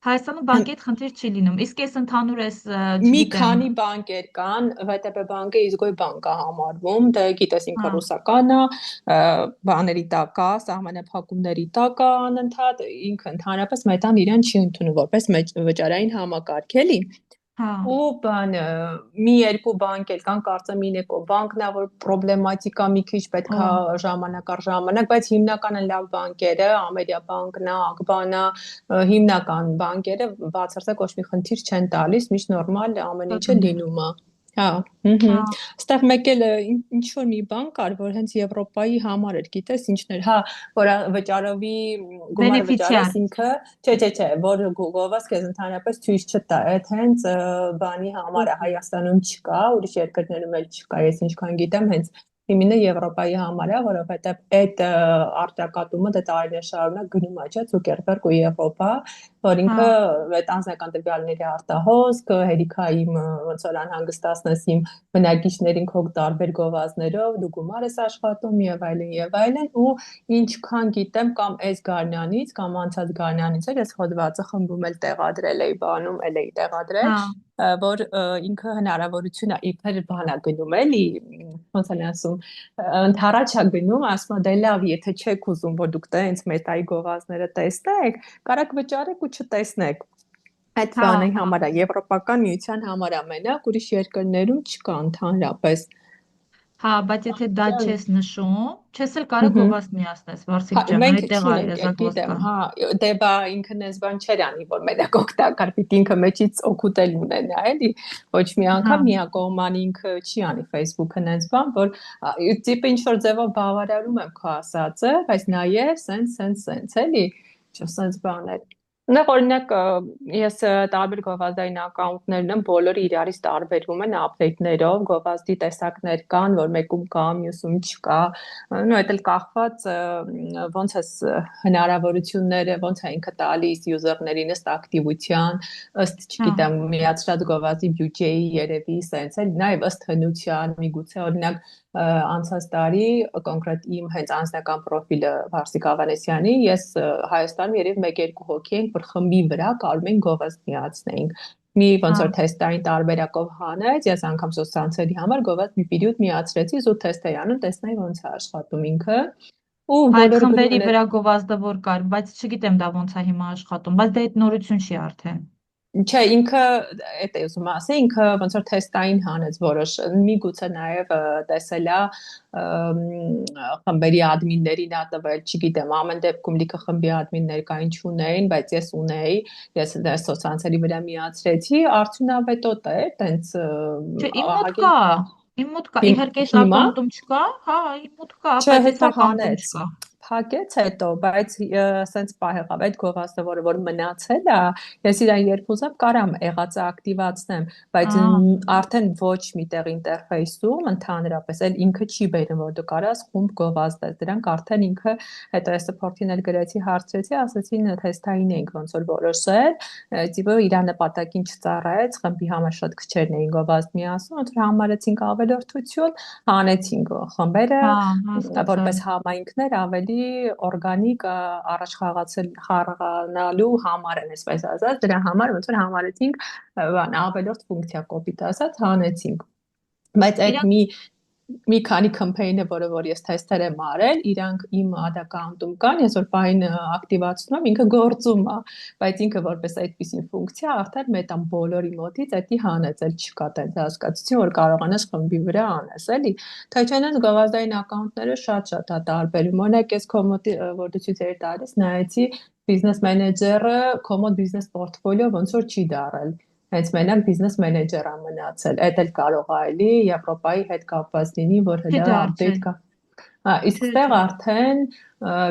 Հայաստանում բանկի հետ խնդիր չի լինում, իսկ ես ընդհանուր ես,
մի քանի բանկեր կան, ՎՏԲ բանկը Իզգոյ բանկ է համարվում, դե գիտես ինքը ռուսական է, բաների տակ է, սահմանափակումների տակ է անընդհատ, ինքը ընդհանրապես մետան իրեն չի ընդունում որպես վճարային համակարգ, էլի։ Ու բանը մի երկու բանկ էլ կան, կարծեմ Ինեկո բանկն է, որ պրոբլեմատիկա մի քիչ պետք է ժամանակ առ ժամանակ, բայց հիմնական լավ բանկերը, Ամերիա բանկն է, Ակբանն է, հիմնական բանկերը բացարձակ ոչ մի խնդիր չեն տալիս, միշտ նորմալ ամեն ինչը լինում է։ Հա, Ստեղ մեկ էլ ինչ որ մի բան կար, որ հենց Եվրոպայի համար էր, գիտես ինչն էր, որ վճարովի գումար վճարես ինքը, չէ, որ գովազդ քեզ ընդհանրապես ցույց չտա, այդ հենց բանի համար է, Հայաստանում չկա, ուրիշ երկրներում էլ չկա, ես ինչքան գիտեմ, հենց Իմինը Եվրոպայի համար է, որովհետև այդ արտակատումը դե տարիներ շարունակ գնում է, չէ, Ցուկերբերգ ու Եվրոպա, որ ինքը այդ անձնական տվյալների արտահոսք, հերիքա իմ ոնց որ անհանգստացնես իմ բնակիչներին քո տարբեր գովազդներով, դու գումար ես աշխատում եւ այլն, ու ինչքան գիտեմ կամ այս Գարնանից կամ անցած Գարնանից էլ ես հոդվածը խմբում էլ տեղադրել էի բանում, էլ էի տեղադրել, որ ինքը հնարավորություն է իբր բանա գնում էլի, ոնց են ասում, ընդառաջ է գնում, ասում դե լավ, եթե չեք ուզում, որ դուք տենց մետայի գովազդները տեսնեք, կարաք վճարեք ու չտեսնեք։ Այդ բանի համար է, Եվրոպական միության համար է մենակ, ուրիշ երկրներում չկա ընդհանրապես։
Հա, բայց եթե դա չես նշում, չես էլ կարող գովազդ միացնես, Վարսիկ ջան, այդտեղ է
գիտեմ, հա, դե բա ինքն էս բան չէր անի, որ մենակ օգտակար պիտի ինքը մեջից օգուտ էլ ունենա, էլի, ոչ մի անգամ միակողմանի ինքը չի անի Facebook-ը նենց բան, որ տիպը ինչ որ ձևով բավարարում եմ քո ասածը, բայց նաև սենց, էլի, չէ, սենց բաներ։ Նախ օրինակ ես տարբեր գովազդային ակաունտներ ունեմ, բոլորը իրարից տարբերվում են ապդեյթներով, գովազդի տեսակներ կան, որ մեկում կա, մյուսում չկա, նո այդ էլ կախված ոնց է հնարավորությունները, ոնց է ինքը տալիս յուզերներին ըստ ակտիվության, ըստ, չգիտեմ, միացրած գովազդի բյուջեի երևի, սենց էլ, նաև ըստ հնության, միգուցե օրինակ անցած տարի կոնկրետ իմ հենց անձնական պրոֆիլը Վարսիկ Ավանեսյանի, ես Հայաստանում երևի 1-2 հոգի ենք, որ խմբի վրա կարող ենք գովազդ միացնենք։ Մի ոնց որ թեստային տարբերակով հանեց, ես անգամ սոցցանցերի համար գովազդ մի պերիոդ միացրեցի, զուտ թեստ էի անում, տեսնայի ոնց է աշխատում ինքը։ Ու
այդ խմբերի վրա գովազդը որ կար, բայց չգիտեմ դա ոնց է հիմա աշխատում, բայց դա այդ նորություն չի արդեն։
Չէ, ինքը այդ է ուզում ասել, ինքը ոնց որ թեստային հանեց որոշ, միգուցե նաև տեսել է խմբերի ադմիններին ա տվել, չգիտեմ, ամեն դեպքում լիքը խմբի ադմիններ կային չունեին, բայց ես ունեի, ես սոցցանցերի վրա միացրեցի, արդյունավետոտ է, տենց
Չէ, իմ մոտ կա, իհարկե այս ակաունտում չկա, հա, իմ մոտ կա, բայց այս ակաունտում չկա։
փակեց հետո, բայց սենց պահ եղավ այդ գովազդը, որ մնացել է, ես իրան երբ ուզեմ կարամ եղածը ակտիվացնեմ, բայց արդեն ոչ միտեղ ինտերֆեյսում ընդհանրապես էլ ինքը չի բերում, որ դու կարաս խումբ գովազդես, դրանք արդեն ինքը հետո ես սփորթին էլ գրեցի, հարցրեցի, ասացին թեստային էինք ոնց որ որոշել, տիպը իր նպատակին չծառայեց, խմբի համար շատ քչերն էին գովազդ միասին, ոնց որ համարեցինք ավելորդություն, հանեցինք խմբերը, որպես համայնքներ ավելի օրգանիկ առաջ խաղանալու համար են, այսպես ասած, դրա համար ոնց որ համարեցինք ավելորդ ֆունկցիա կոպիտ ասած հանեցինք, բայց այդ մի քանի կամպեյնը, որ ես թեստեր եմ արել, իրանք իմ ad account-ում կան, ես որ պահին ակտիվացնում եմ, ինքը գործում է, բայց ինքը որպես այդպիսի ֆունկցիա արդեն մետամ բոլորի մոտից էդի հանեցել չկա տենց հասկացություն, որ կարողանաս խմբի վրա անես, էլի։ Թե չնայած գովազդային account-ները շատ է տարբերում։ Օրինակ ես քո մոտ որ դու ցույց էիր տալիս, նայեցի բիզնես մենեջերը, քո մոտ բիզնես պորտֆոլիո ոնց որ չի դարել։ Հենց մենակ բիզնես մենեջեր է մնացել։ Այդ էլ կարող է էլի Եվրոպայի հետ կապված լինի, որ հələ update կա։ Իսկ այստեղ արդեն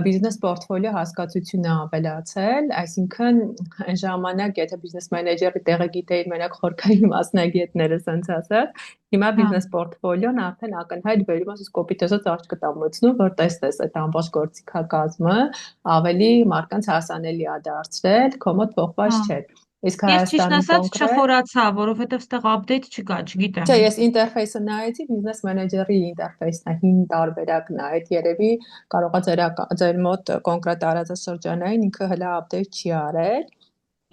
բիզնես պորտֆոլիո հասկացությունը ավելացել, այսինքն այն ժամանակ եթե բիզնես մենեջերի տեղը գիտեիր մենակ խորքային մասնագետները, ասենց ասած, հիմա բիզնես պորտֆոլիոն արդեն ակնհայտ բերում ասես կոպիտ ասած աչք կտա մտցնում, որ տեսնես այդ ամբողջ գործիքակազմը ավելի մարկանց հասանելի է դարձրել, քո մոտ փոխված չէ։ Իսկ
Ես ճիշտ
Հայաստանում
ասած
կոնկրետ
չխորացա, որովհետև ստեղ update չկա, չգիտեմ։
Չէ, ես ինտերֆեյսը նայեցի, բիզնես մենեջերի ինտերֆեյսն է, հին տարբերակն է, այդ երևի կարող է ձեր մոտ կոնկրետ տարածաշրջանային ինքը հələ update չի արել։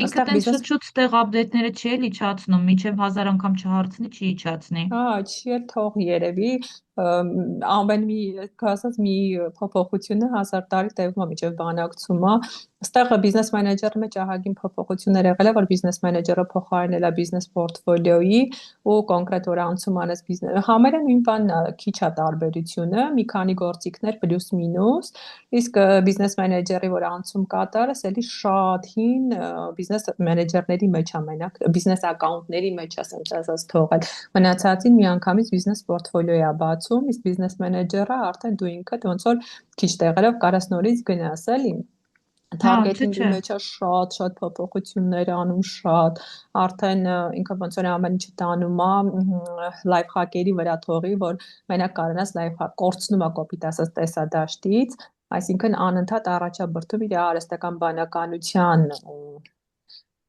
Ինքը տենց շուտ-շուտ ստեղ update-ները չի էլ իջացնում, մինչև 1000 անգամ չհարցնի, չի իջացնի։
Չի էլ թող երևի ամեն մի ասած մի փոփոխությունը 1000 տարի տևում է մինչև բանակցումը։ Այստեղ բիզնես մենեջերի մեջ ահագին փոփոխություններ եղել է, որ բիզնես մենեջերը փոխարինել է բիզնես պորտֆոլիոյի ու կոնկրետ որ անցում անես բիզնես համարը նույն բանն է, քիչ է տարբերությունը, մի քանի գործիքներ պլյուս մինուս, իսկ բիզնես մենեջերի որ անցում կատարես, էլի շատ հին բիզնես մենեջերների մեջ է մենակ, բիզնես ակաունտների մեջ է ասած թողել։ Մնացածին միանգամից բիզնես պորտֆոլիո է բացում, իսկ բիզնես մենեջերը արդեն դու ինքդ ոնց որ քիչ տեղերով կարաս նորից գնաս, էլի։ Թարգեթինգի մեջ է շատ փոփոխություններ անում, շատ արդեն ինքը ոնց որ ամեն ինչը տանում է լայֆ հակերի վրա թողի, որ մենակ կարողանաս լայֆ հակ կորցնում է կոպիտ ասած տեսադաշտից, այսինքն անընդհատ առաջաբրդում իր արհեստական բանականության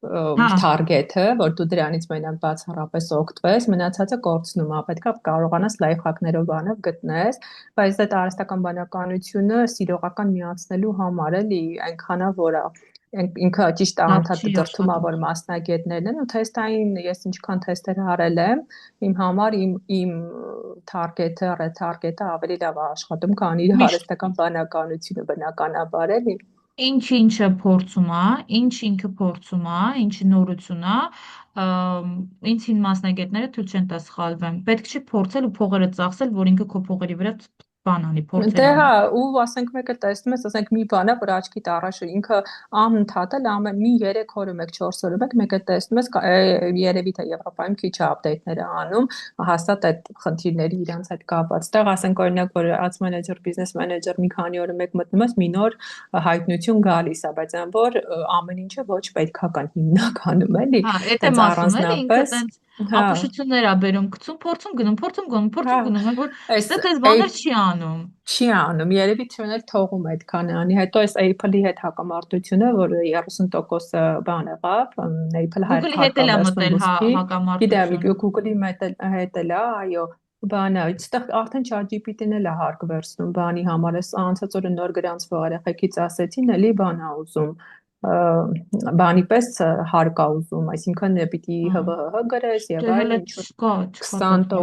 թարգեթը, որ դու դրանից մենակ բացառապես օգտվես, մնացածը կորցնում է, պետք է կարողանաս լայֆ հակներով բանով գտնես, բայց այդ արհեստական բանականությունը սիրողական միացնելու համար էլի այնքանա որ ինքը ճիշտ անընդհատ դրթում է որ մասնագետներն են ու թեստային ես ինչքան թեստեր արել եմ իմ համար իմ թարգեթը ռեթարգեթը ավելի լավ է աշխատում քան իր արհեստական բանականությունը բնականաբար էլի
Ինչ-ինչը փորձում է, ինչ ինքը փորձում է, ինչ նորություն է, ինձ հին մասնագետները թույլ չեն տա սխալվեմ։ Պետք չի փորձել ու փողերը ծախսել, որ ինքը քո փողերի վրա բան անի, փորձեր
Դե
անի։
հա, ու ասենք մեկը տեսնում ես, ասենք մի բան է, որ աչքիդ առաջը ինքը անընդհատ էլ ամեն մի 3 օրը մեկ 4 օրը մեկ մեկը տեսնում ես, երևի թե Եվրոպայում քիչ է ապդեյթները անում, հաստատ այդ խնդիրների իրանց հետ կապված։ Այդտեղ ասենք օրինակ որ ads manager, business manager մի քանի օրը մեկ մտնում ես, մի նոր հայտնություն գալիս է, բայց այն որ ամեն ինչը ոչ պետքական հիմնականում էլի։
Հա, այդ եմ ասում էլի, ինքը տենց ապուշություններ է բերում, գցում, փորձում գնում, փորձում գնում, փորձում գնում, որ այդպես բաներ չի անում։
Չի անում, երևի թյունել թողում այդքան անի, հետո այս Apple-ի հետ հակամարտությունը, որ 30% բան եղավ, Apple
Google-ի հետ էլ է մտել
հակամարտություն։ Գիտեմ,
հակամարտություն։
Google-ի հետ էլ է, այո, բանը, այստեղ արդեն ChatGPT-ն էլ է հարկ վերցնում բանի համար, այս անցած օրը նոր գրանցվող երեխեքից ասեցին, էլի բան է ուզում բանի պես հարկ է ուզում, այսինքն պիտի ՀՎՀ գրես եւ այլն ինչ որ 20%,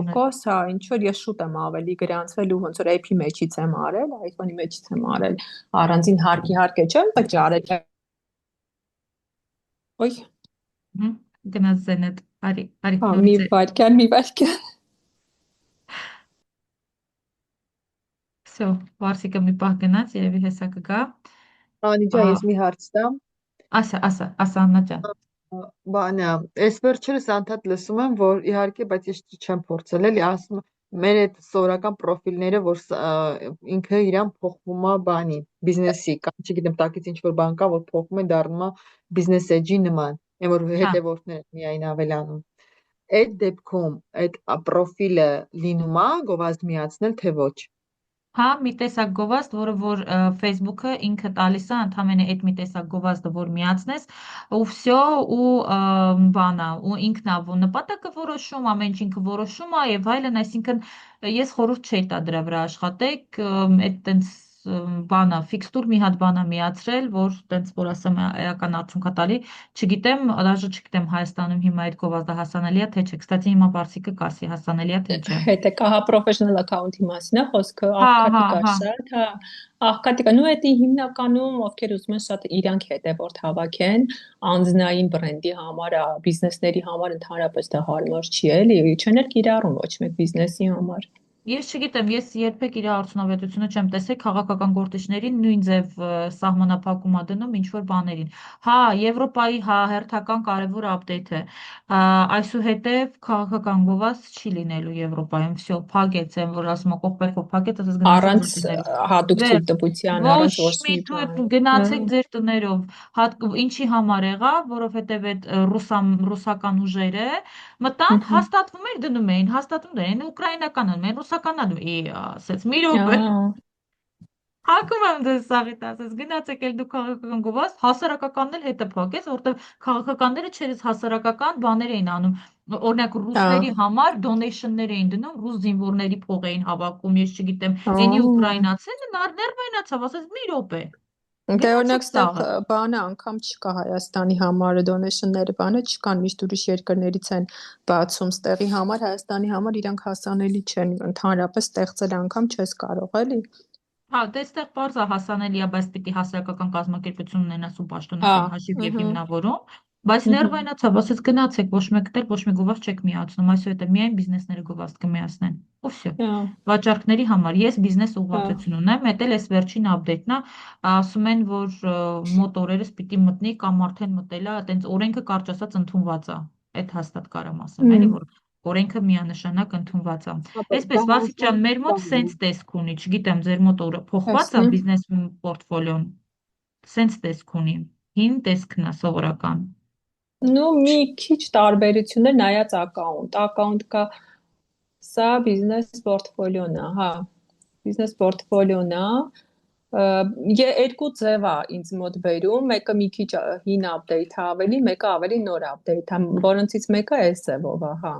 հա, ինչ որ ես շուտ եմ ավելի գրանցվել ու ոնց որ AP մեջից եմ արել, iPhone-ի մեջից եմ արել, առանձին հարկի հարկ է չեմ վճարել։ Ոյ։
Գնաց զենետ, արի
մի վարքյան։
Всё, Վարսիկը մի պահ գնաց, երևի հեսա կգա։
Անի ջան, ես մի հարց տամ։
Ասա, Աննա ջան։
Բանը, այս վերջերս անդադ լսում եմ, որ իհարկե, բայց ես չեմ փորձել, էլի ասում մեր այդ սովորական պրոֆիլները, որ ինքը իրան փոխվում է բանի, բիզնեսի, կամ չգիտեմ, տակից ինչ որ բան կա, որ փոխվում է դառնում է բիզնես էջի նման, այն որ
Հա
հետևորդները միայն ավելանում։ Այդ դեպքում այդ պրոֆիլը լինում է գովազդ միացնել, թե ոչ։
Հա, մի տեսակ գովազդ, որը որ Facebook-ը ինքը տալիս է ընդհանրապես այդ մի տեսակ գովազդը, որ միացնես, ու վсё, ու բանա, ու ինքն է նպատակը որոշում, ամեն ինչ ինքը որոշում է եւ այլն, այսինքն ես խորհուրդ չէի տա դրա վրա աշխատեք, այդ տենց բանա, ֆիքստուր մի հատ բանա միացրել, որ տենց որ ասեմ էական արդյունք է տալի, չգիտեմ, դաժե չգիտեմ Հայաստանում հիմա այդ գովազդը հասանելի է թե չէ, կստացի հիմա Բարսիկը կասի հասանելի է թե չէ։
Հետո կա professional account-ի մասին է խոսքը,
Հա,
աղքատի
հա,
կար
հա։
շատ, հա, աղքատի կա, նու էդի հիմնականում ովքեր ուզում են շատ իրանք հետևորդ հավաքեն, անձնային բրենդի համար, բիզնեսների համար ընդհանրապես դա հարմար չի էլի, չեն էլ կիրառում ոչ մեկ բիզնեսի համար։
Ես չգիտեմ, ես երբեք իր արդյունավետությունը չեմ տեսել քաղաքական գործիչներին նույն ձև սահմանափակում ա դնում ինչ որ բաներին։ Հա, Եվրոպայի հա հերթական կարևոր ապդեյթ է։ Այսուհետև քաղաքական գովազդ չի լինելու Եվրոպայում, վсё, փակեց, այն որ ասում ա կողպերկով փակեց, ասես գնացեք
Առանց
ձեր տներից։
հատուկ
Վերջ,
թույլտվության,
ոչ
առանց ոչ
մի
մի բան։
գնացեք ձեր տներով։ Ինչի համար եղավ, որովհետև այդ ռուսական ուժերը մտան, հաստատվում էր դնում էին, հաստատում էին, ուկրաինական դնում էին, ռուսական դնում, ասեց մի րոպե։ Հակում եմ ձեզ սաղիթ ասես, գնացեք էլ դու քաղաքական գովազդ, հասարակականն էլ հետը փակեց, որովհետև քաղաքականները չերես հասարակական բաներ էին անում։ Օրինակ ռուսների համար դոնեյշններ էին դնում, ռուս զինվորների փող էին հավաքում, ես չգիտեմ, այնի ուկրաինացին ներվայնացավ, ասես մի րոպե։
Դե օրինակ
Գնացեք
ստեղ
սաղը։
բանը անգամ չկա Հայաստանի համար դոնեյշնները բանը չկան, միշտ ուրիշ երկրներից են բացում ստեղի համար, Հայաստանի համար իրանք հասանելի չեն, ընդհանրապես ստեղծել անգամ չես կարող, էլի։
Հա, դե այստեղ բարձա հասանելի է, բայց պիտի հասարակական կազմակերպություն ունենաս ու
Հա,
պաշտոնական հաշիվ եւ հիմնավորում, բայց ներվայնացավ, ասեց գնացեք, ոչ մեկդ էլ ոչ մի գովազդ չեք միացնում, այսուհետև միայն բիզնեսները գովազդ կմիացնեն։ Ու վсё։ Վաճառքների համար ես բիզնես ուղղվածություն ունեմ, դա էլ էս վերջին ապդեյթն է, ասում են, որ մոտ օրերս պիտի մտնի կամ արդեն մտել է, այտենց օրենքը կարճ ասած ընդունված է։ Այդ հաստատ կարամ ասեմ, էլի որ օրենքը միանշանակ ընդունված է։ Այսպես, Վասիկ ջան, մեր մոտ սենց տեսք ունի, չգիտեմ, ձեր մոտ փոխված է բիզնես պորտֆոլիոն, սենց տեսք ունի, հին տեսքն է սովորական։
Ну, մի քիչ տարբերություններ նայած ակաունտ կա, սա բիզնես պորտֆոլիոն է, հա, բիզնես պորտֆոլիոն է, երկու ձև է ինձ մոտ բերում, մեկը մի քիչ հին update է ավելի, մեկը ավելի նոր update է, որոնցից մեկը էս ձևով է, հա։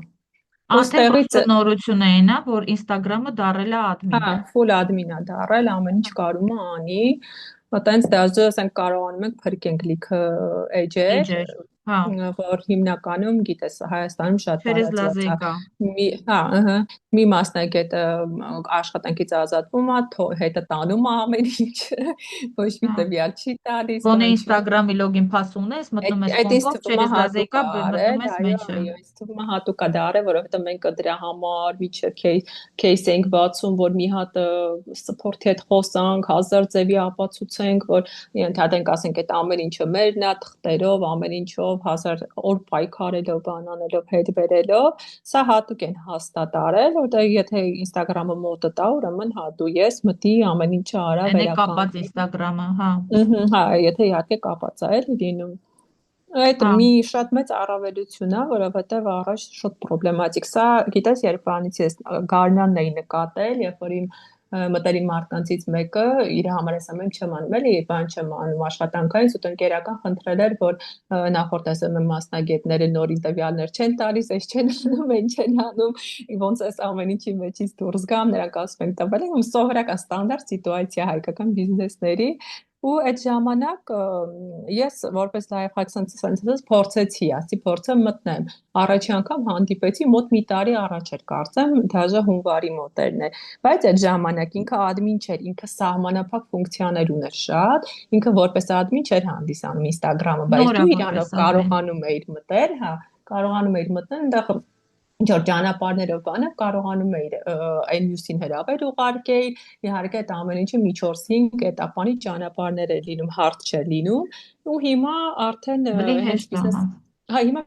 Թե ոչ նորություն է նա, որ Instagram-ը դարել է admin։
Հա, full admin է դարել, ամեն ինչ կարում է անի, այտենց դաժե ասենք կարողանում ենք փրկենք լիքը էջեր, որ հիմնականում գիտես Հայաստանում շատ տարածված է։ Հա, մի մասնագետը աշխատանքից ազատվում է, հետը տանում է ամեն ինչ, ոչ մի տվյալ չի տալիս։
Գոնե Instagram-ի login pass ունես, մտնում ես կոնկով, չերես լազեկա, մտնում ես մեջը։
Այո, ինձ թվում է հատուկ է դարել, որովհետև մենք դրա համար միջև case ենք բացում, որ մի հատ support-ի հետ խոսանք, հազար ձևի ապացուցենք, որ ընդհանրենք ասենք այդ ամեն ինչը մերն է, թղթերով, ամեն ինչով, հազար օր պայքարելով, բանանելով, հետ բերելով, սա հատուկ են հաստատ արել, որտեղ եթե Instagram-ը մոտը տա, ուրեմն հա դու ես մտի ամեն ինչը արա
վերականգնի։ Կապած Instagram-ը, հա։
Հա, եթե իհարկե կապած է էլի լինում։ Այդ մի շատ մեծ առավելություն է, որովհետև առաջ շատ պրոբլեմատիկ։ Սա, գիտես, երբ բանից ես Գարնանն էի նկատել, երբ որ իմ մտերիմ մարդկանցից մեկը իր համար SMM չեմ անում, էլի, բան չեմ անում աշխատանքային, ու ընկերական խնդրել էր, որ նախորդ SMM մասնագետները նորին տվյալներ չեն տալիս, այս չեն անում, այն չեն անում, ոնց էս ամեն ինչի մեջից դուրս գամ, նրանք ասում են տվել են, սովորական ստանդարտ սիտուացիա հայկական բիզնեսների, ու այդ ժամանակ ես որպես լայֆհակ սենսից փորձեցի, ասի փորձեմ մտնեմ։ Առաջի անգամ հանդիպեցի մոտ մի տարի առաջ էր կարծեմ, դաժե հունվարի մոտերն է, բայց այդ ժամանակ ինքը admin չէր, ինքը սահմանափակ ֆունկցիաներ ուներ շատ, ինքը որպես admin չէր հանդիսանում Instagram-ը, բայց դու իրանով կարողանում էիր մտել, հա, կարողանում էիր մտնել, այնտեղ ինչ որ ճանապարհներով բանը կարողանում էիր այն մյուսին հրավեր ուղարկեիր, իհարկե այդ ամեն ինչը մի 4-5 էտապանի ճանապարհներ էր լինում, հարթ չէր լինում, ու հիմա արդեն հենց բիզնես, հա, հիմա